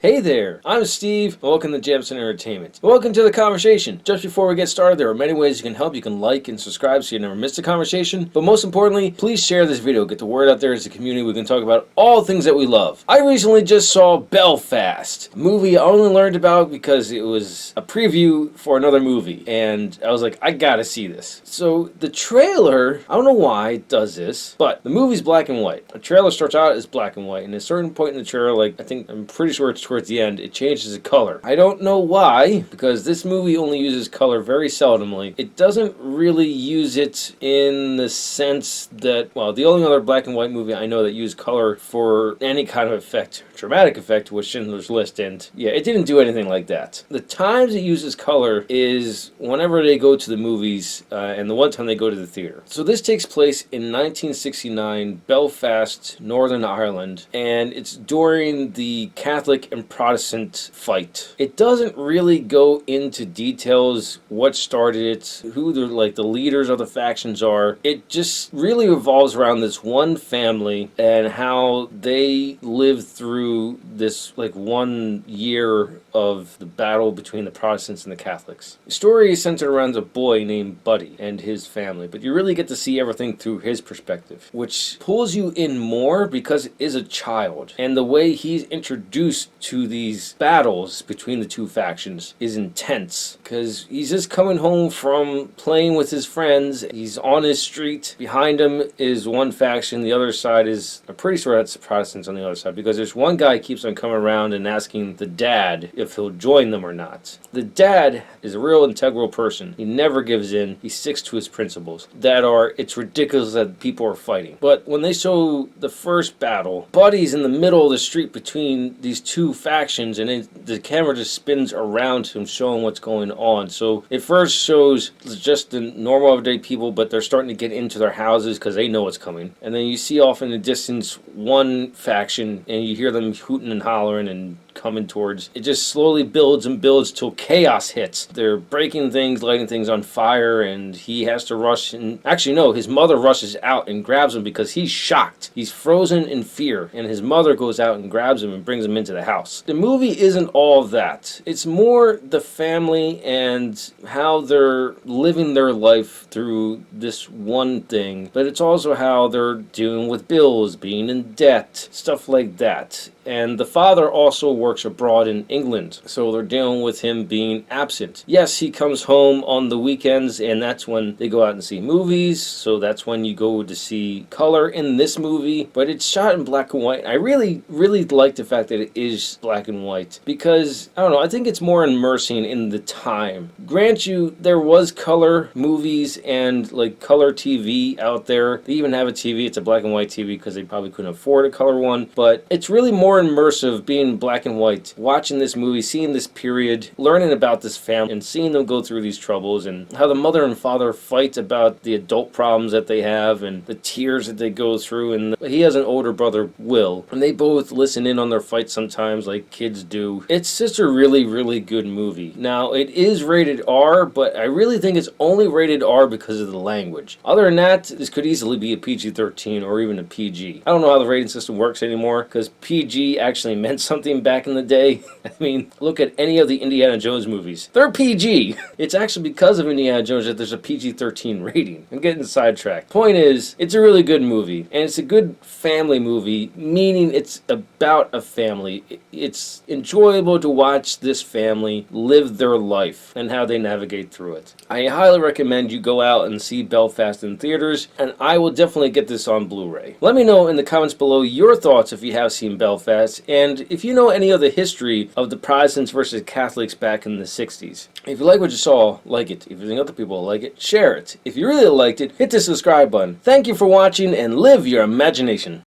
Hey there, I'm Steve, and welcome to Jamsin Entertainment. Welcome to the conversation. Just before we get started, there are many ways you can help. You can like and subscribe so you never miss a conversation. But most importantly, please share this video. Get the word out there as a community. We can talk about all things that we love. I recently just saw Belfast, a movie I only learned about because it was a preview for another movie. And I was like, I gotta see this. So the trailer, I don't know why it does this, but the movie's black and white. The trailer starts out as black and white, and at a certain point in the trailer, I'm pretty sure it's towards the end, it changes the color. I don't know why, because this movie only uses color very seldomly. It doesn't really use it in the sense that, well, the only other black and white movie I know that used color for any kind of effect, dramatic effect, was Schindler's List, and yeah, it didn't do anything like that. The times it uses color is whenever they go to the movies, and the one time they go to the theater. So this takes place in 1969, Belfast, Northern Ireland, and it's during the Catholic and Protestant fight. It doesn't really go into details what started it, who the leaders of the factions are. It just really revolves around this one family and how they lived through this 1 year of the battle between the Protestants and the Catholics. The story is centered around a boy named Buddy and his family, but you really get to see everything through his perspective, which pulls you in more because it is a child, and the way he's introduced to these battles between the two factions is intense, because he's just coming home from playing with his friends. He's on his street. Behind him is one faction, the other side is, I'm pretty sure that's the Protestants on the other side, because there's one guy who keeps on coming around and asking the dad if he'll join them or not. The dad is a real integral person. He never gives in. He sticks to his principles. It's ridiculous that people are fighting. But when they show the first battle, Buddy's in the middle of the street between these two factions, and then the camera just spins around him showing what's going on. So it first shows just the normal everyday people, but they're starting to get into their houses because they know what's coming. And then you see off in the distance one faction, and you hear them hooting and hollering and coming towards. It just slowly builds and builds till chaos hits. They're breaking things, lighting things on fire, and he has to rush. And actually, no, his mother rushes out and grabs him because he's shocked. He's frozen in fear, and his mother goes out and grabs him and brings him into the house. The movie isn't all that. It's more the family and how they're living their life through this one thing, but it's also how they're dealing with bills, being in debt, stuff like that. And the father also works abroad in England, so they're dealing with him being absent. Yes, he comes home on the weekends, and that's when they go out and see movies, so that's when you go to see color in this movie, but it's shot in black and white. I really like the fact that it is black and white, because, I don't know, I think it's more immersing in the time. Grant you, there was color movies and color TV out there. They even have a TV, it's a black and white TV because they probably couldn't afford a color one, but it's really more immersive being black and white, watching this movie, seeing this period, learning about this family, and seeing them go through these troubles, and how the mother and father fight about the adult problems that they have, and the tears that they go through. And he has an older brother, Will, and they both listen in on their fights sometimes like kids do. It's just a really good movie. Now, it is rated R, but I really think it's only rated R because of the language. Other than that, this could easily be a PG-13 or even a PG. I don't know how the rating system works anymore, because PG actually meant something back in the day. I mean, look at any of the Indiana Jones movies. They're PG. It's actually because of Indiana Jones that there's a PG-13 rating. I'm getting sidetracked. Point is, it's a really good movie, and it's a good family movie, meaning it's about a family. It's enjoyable to watch this family live their life and how they navigate through it. I highly recommend you go out and see Belfast in theaters, and I will definitely get this on Blu-ray. Let me know in the comments below your thoughts if you have seen Belfast, and if you know any of the history of the Protestants versus Catholics back in the 60s. If you like what you saw, like it. If you think other people like it, share it. If you really liked it, hit the subscribe button. Thank you for watching, and live your imagination.